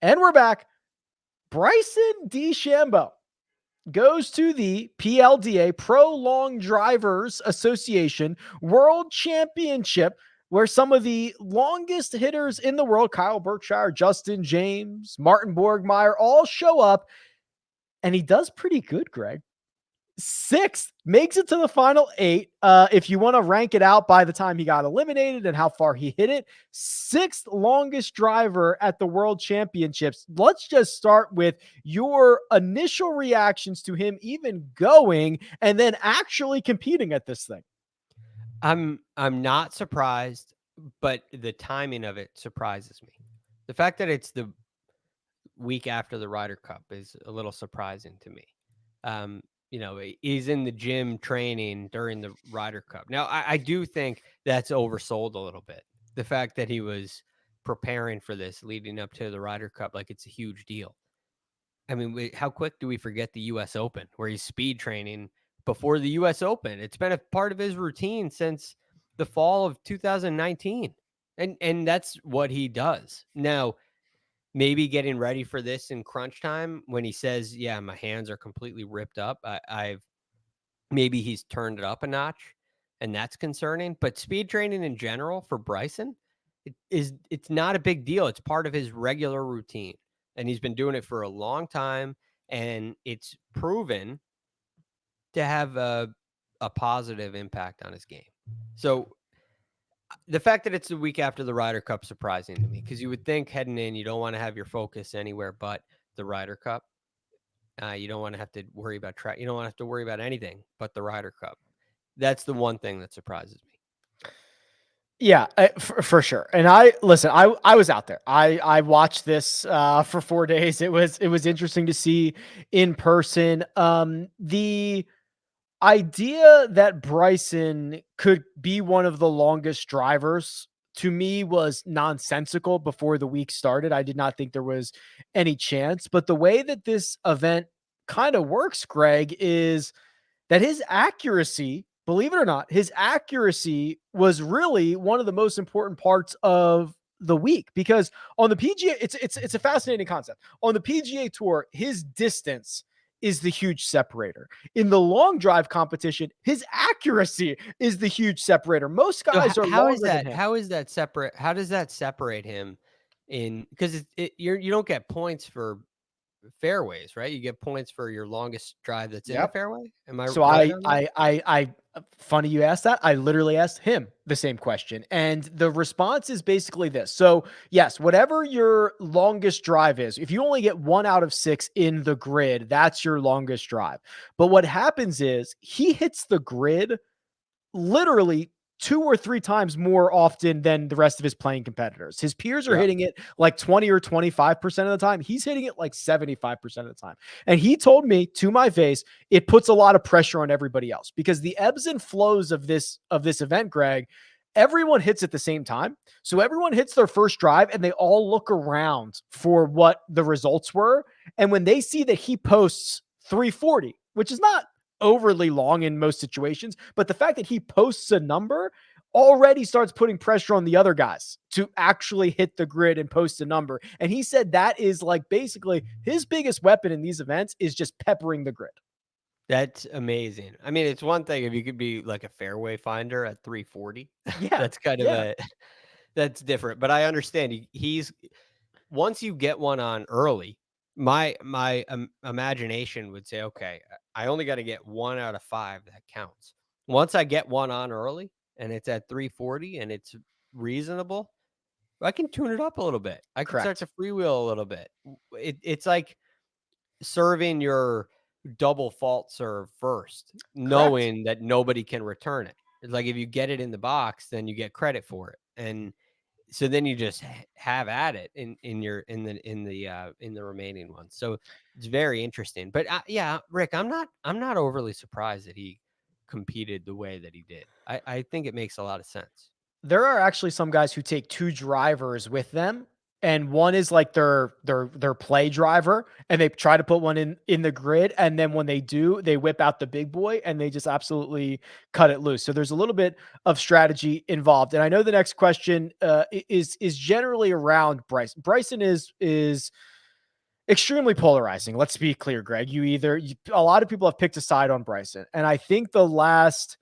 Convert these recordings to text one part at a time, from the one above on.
And we're back. Bryson DeChambeau goes to the PLDA Pro Long Drivers Association World Championship, where some of the longest hitters in the world, Kyle Berkshire, Justin James, Martin Borgmeyer, all show up. And he does pretty good, Greg. Sixth, makes it to the final eight. If you want to rank it out by the time he got eliminated and how far he hit it, sixth longest driver at the World Championships. Let's just start with your initial reactions to him even going and then actually competing at this thing. I'm not surprised, but the timing of it surprises me. The fact that it's the week after the Ryder Cup is a little surprising to me. He's in the gym training during the Ryder Cup. Now, I do think that's oversold a little bit. The fact that he was preparing for this leading up to the Ryder Cup, like it's a huge deal. I mean, how quick do we forget the U.S. Open, where he's speed training before the U.S. Open? It's been a part of his routine since the fall of 2019, and that's what he does now. Maybe getting ready for this in crunch time when he says, yeah, my hands are completely ripped up. Maybe he's turned it up a notch, and that's concerning. But speed training in general for Bryson, it's not a big deal. It's part of his regular routine, and he's been doing it for a long time, and it's proven to have a positive impact on his game. So the fact that it's the week after the Ryder Cup surprising to me, because you would think heading in, you don't want to have your focus anywhere but the Ryder Cup. You don't want to have to worry about track. You don't want to have to worry about anything but the Ryder Cup. That's the one thing that surprises me. Yeah, for sure. And I was out there. I watched this for 4 days. It was interesting to see in person. The idea that Bryson could be one of the longest drivers to me was nonsensical before the week started. I did not think there was any chance, but the way that this event kind of works, Greg, is that his accuracy, believe it or not, his accuracy was really one of the most important parts of the week, because on the PGA, it's a fascinating concept. On the PGA Tour, his distance is the huge separator. In the long drive competition, his accuracy is the huge separator. Most guys are longer than him. How is that separate? How does that separate him because you don't get points for fairways, right? You get points for your longest drive that's in the Yep. fairway. Am I So right on that? funny you asked that. I literally asked him the same question, and the response is basically this. So yes, whatever your longest drive is, if you only get 1 out of 6 in the grid, that's your longest drive. But what happens is he hits the grid literally 2 or 3 times more often than the rest of his playing competitors. His peers are Yeah. hitting it like 20 or 25% of the time. He's hitting it like 75% of the time. And he told me to my face, it puts a lot of pressure on everybody else, because the ebbs and flows of this event, Greg, everyone hits at the same time. So everyone hits their first drive and they all look around for what the results were. And when they see that he posts 340, which is not overly long in most situations, but the fact that he posts a number already starts putting pressure on the other guys to actually hit the grid and post a number. And he said that is like basically his biggest weapon in these events is just peppering the grid. That's amazing. I mean, it's one thing if you could be like a fairway finder at 340. Yeah. That's kind of Yeah. that's different. But I understand he's once you get one on early, my imagination would say, okay, I only got to get 1 out of 5 that counts. Once I get one on early and it's at 340 and it's reasonable, I can tune it up a little bit. I can start Correct. to freewheel a little bit. It's like serving your double fault serve first, Correct. knowing that nobody can return it. It's like if you get it in the box, then you get credit for it. And so then you just have at it in the remaining ones. So it's very interesting. But yeah, Rick, I'm not overly surprised that he competed the way that he did. I think it makes a lot of sense. There are actually some guys who take 2 drivers with them and one is like their play driver, and they try to put one in the grid, and then when they do, they whip out the big boy and they just absolutely cut it loose. So there's a little bit of strategy involved. And I know the next question is generally around Bryson. Bryson is extremely polarizing. Let's be clear, Greg. A lot of people have picked a side on Bryson, and I think the last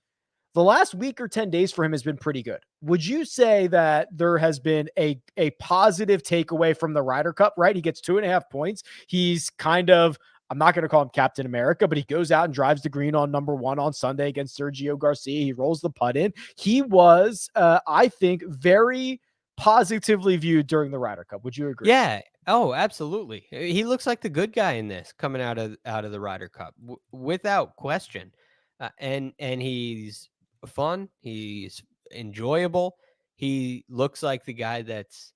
week or 10 days for him has been pretty good. Would you say that there has been a positive takeaway from the Ryder Cup, right? He gets 2.5 points. He's kind of, I'm not going to call him Captain America, but he goes out and drives the green on number 1 on Sunday against Sergio Garcia. He rolls the putt in. He was, I think, very positively viewed during the Ryder Cup. Would you agree? Yeah. Oh, absolutely. He looks like the good guy in this coming out of the Ryder Cup, without question. And he's fun. He's enjoyable. He looks like the guy that's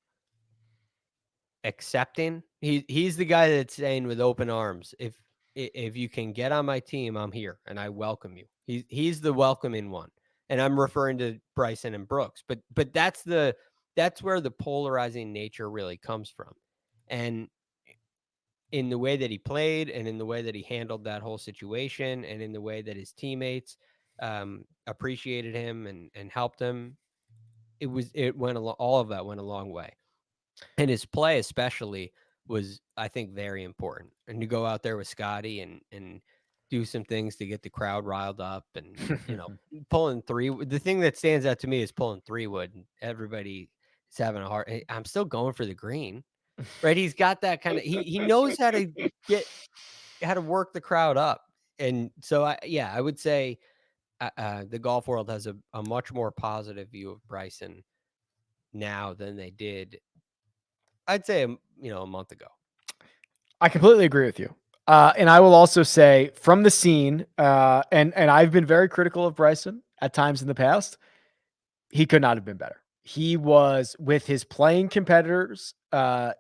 accepting. He's the guy that's saying with open arms, if you can get on my team, I'm here and I welcome you. He's the welcoming one. And I'm referring to Bryson and Brooks, but that's where the polarizing nature really comes from. And in the way that he played, and in the way that he handled that whole situation, and in the way that his teammates appreciated him and helped him, all of that went a long way. And his play especially was, I think, very important. And to go out there with Scotty and do some things to get the crowd riled up, and pulling three. The thing that stands out to me is pulling 3-wood. Everybody is having a hard. I'm still going for the green, right? He's got that kind of. He knows how to work the crowd up, and so I would say the golf world has a much more positive view of Bryson now than they did, I'd say, a month ago. I completely agree with you. And I will also say from the scene, and I've been very critical of Bryson at times in the past. He could not have been better. He was with his playing competitors.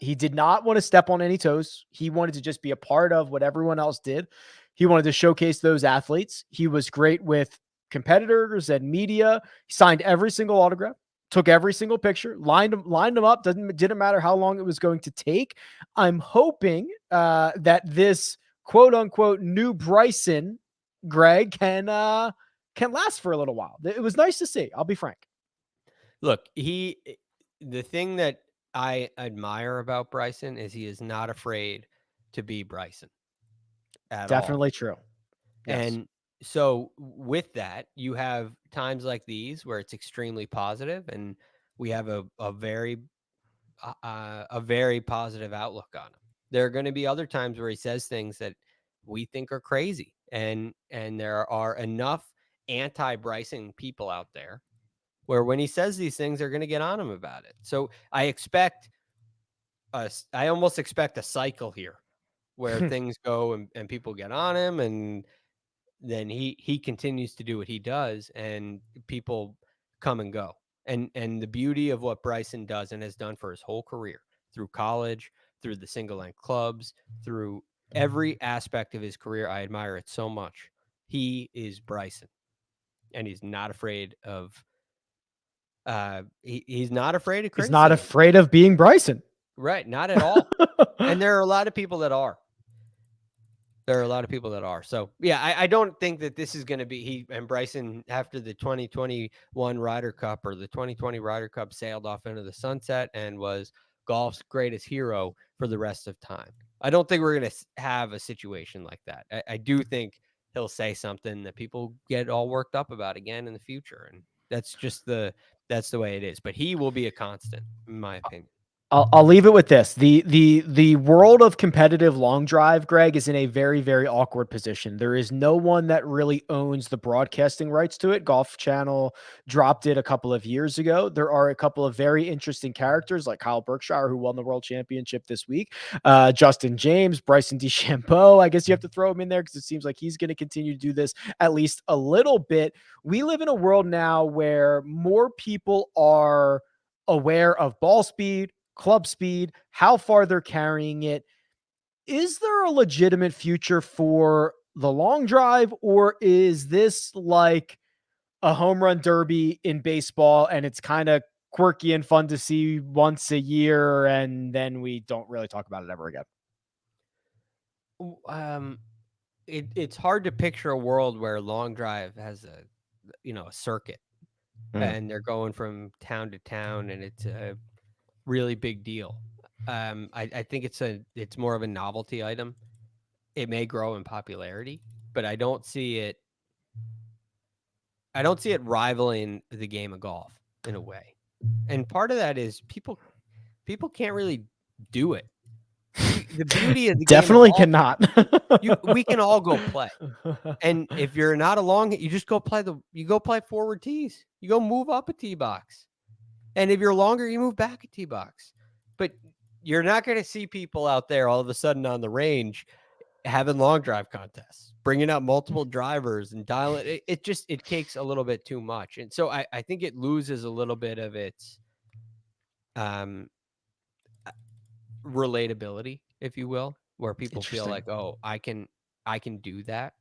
He did not want to step on any toes. He wanted to just be a part of what everyone else did. He wanted to showcase those athletes. He was great with competitors and media. He signed every single autograph, took every single picture, lined them up. Didn't matter how long it was going to take. I'm hoping that this quote unquote new Bryson, Greg, can last for a little while. It was nice to see. I'll be frank. Look, the thing that I admire about Bryson is he is not afraid to be Bryson at all. Definitely true. Yes. And so with that, you have times like these where it's extremely positive, and we have a very positive outlook on him. There are going to be other times where he says things that we think are crazy, and there are enough anti-Bryson people out there where when he says these things, they're going to get on him about it. So I almost expect a cycle here where things go and people get on him, and then he continues to do what he does, and people come and go. And the beauty of what Bryson does and has done for his whole career, through college, through the single length clubs, through every aspect of his career, I admire it so much. He is Bryson, and he's not afraid of he's not afraid of criticism. He's not afraid of being Bryson. Right, not at all. And there are a lot of people that are. So, yeah, I don't think that this is going to be he and Bryson after the 2021 Ryder Cup or the 2020 Ryder Cup sailed off into the sunset and was golf's greatest hero for the rest of time. I don't think we're going to have a situation like that. I do think he'll say something that people get all worked up about again in the future. And that's just that's the way it is. But he will be a constant, in my opinion. I'll leave it with this. The world of competitive long drive, Greg, is in a very, very awkward position. There is no one that really owns the broadcasting rights to it. Golf Channel dropped it a couple of years ago. There are a couple of very interesting characters like Kyle Berkshire, who won the World Championship this week, Justin James, Bryson DeChambeau. I guess you have to throw him in there because it seems like he's going to continue to do this at least a little bit. We live in a world now where more people are aware of ball speed, club speed, how far they're carrying it. Is there a legitimate future for the long drive, or is this like a home run derby in baseball and it's kind of quirky and fun to see once a year, and then we don't really talk about it ever again. It's hard to picture a world where long drive has a circuit and they're going from town to town and it's a really big deal. I think it's more of a novelty item. It may grow in popularity, but I don't see it rivaling the game of golf in a way. And part of that is people can't really do it. The beauty of the Definitely game of golf, cannot. we can all go play. And if you're not along, you just go play forward tees. You go move up a tee box. And if you're longer, you move back a tee box. But you're not going to see people out there all of a sudden on the range having long drive contests, bringing out multiple drivers and dialing it. It takes a little bit too much. And so I think it loses a little bit of its relatability, if you will, where people feel like, oh, I can do that.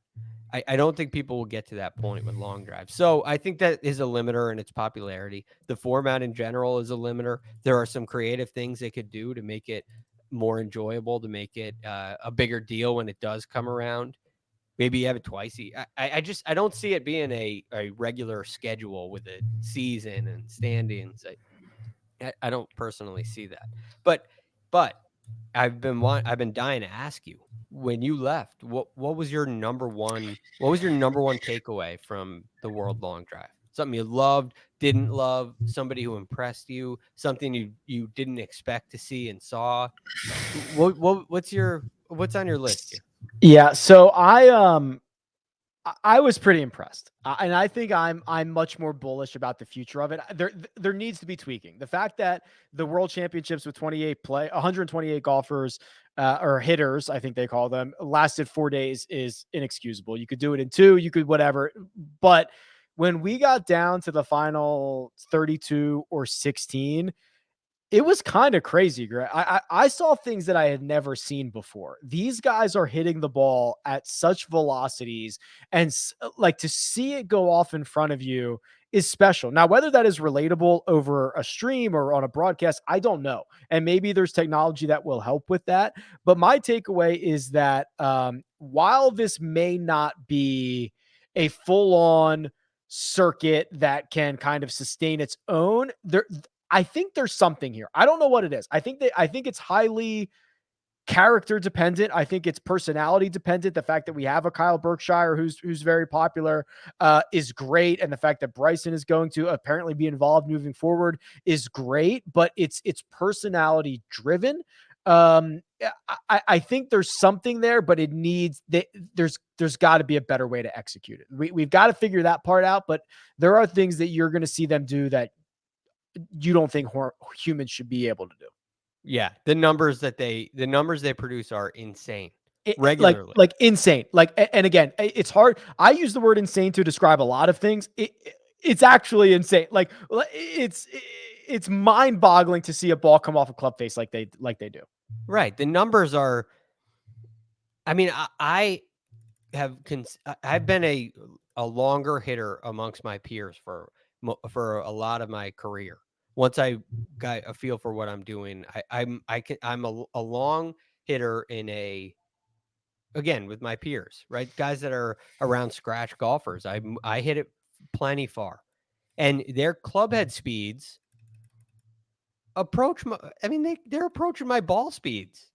I don't think people will get to that point with long drives. So I think that is a limiter in its popularity. The format in general is a limiter. There are some creative things they could do to make it more enjoyable, to make it a bigger deal when it does come around. Maybe you have it twice. I don't see it being a regular schedule with a season and standings. I don't personally see that. But I've been dying to ask you, when you left, what was your number one takeaway from the World Long Drive? Something you loved, didn't love, somebody who impressed you, something you didn't expect to see and saw. What's on your list here? Yeah, so I was pretty impressed, and I think I'm much more bullish about the future of it. There needs to be tweaking. The fact that the World Championships with 128 golfers or hitters, I think they call them, lasted 4 days is inexcusable. You could do it in 2, you could whatever, but when we got down to the final 32 or 16, it was kind of crazy, Greg. I saw things that I had never seen before. These guys are hitting the ball at such velocities, and like, to see it go off in front of you is special. Now, whether that is relatable over a stream or on a broadcast, I don't know. And maybe there's technology that will help with that. But my takeaway is that while this may not be a full-on circuit that can kind of sustain its own, I think there's something here. I don't know what it is. I think it's highly character dependent. I think it's personality dependent. The fact that we have a Kyle Berkshire who's very popular is great, and the fact that Bryson is going to apparently be involved moving forward is great. But it's personality driven. I think there's something there, but it needs there's got to be a better way to execute it. We've got to figure that part out. But there are things that you're going to see them do that you don't think humans should be able to do. Yeah, the numbers they produce are insane. Regularly, like insane. Like, and again, it's hard. I use the word insane to describe a lot of things. It's actually insane. Like, it's mind-boggling to see a ball come off a club face like they do. Right. The numbers are. I mean, I've been a longer hitter amongst my peers for a lot of my career. Once I got a feel for what I'm doing, I'm a long hitter again with my peers, right? Guys that are around scratch golfers. I hit it plenty far, and their club head speeds approach they're approaching my ball speeds.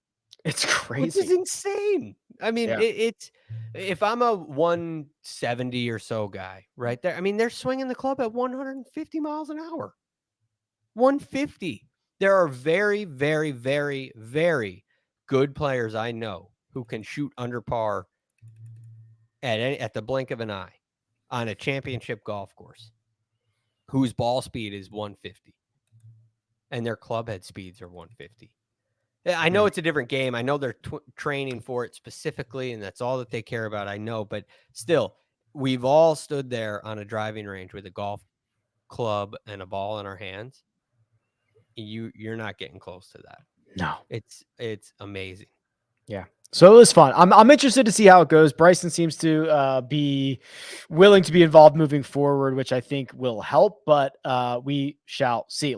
It's crazy. Which is insane. I mean, yeah. it's if I'm a 170 or so guy right there, I mean, they're swinging the club at 150 miles an hour. 150. There are very, very, very, very good players I know who can shoot under par at the blink of an eye on a championship golf course, whose ball speed is 150, and their club head speeds are 150. I know it's a different game. I know they're training for it specifically, and that's all that they care about. I know, but still, we've all stood there on a driving range with a golf club and a ball in our hands. You're not getting close to that. No, it's amazing. Yeah. So it was fun. I'm interested to see how it goes. Bryson seems to be willing to be involved moving forward, which I think will help, but we shall see.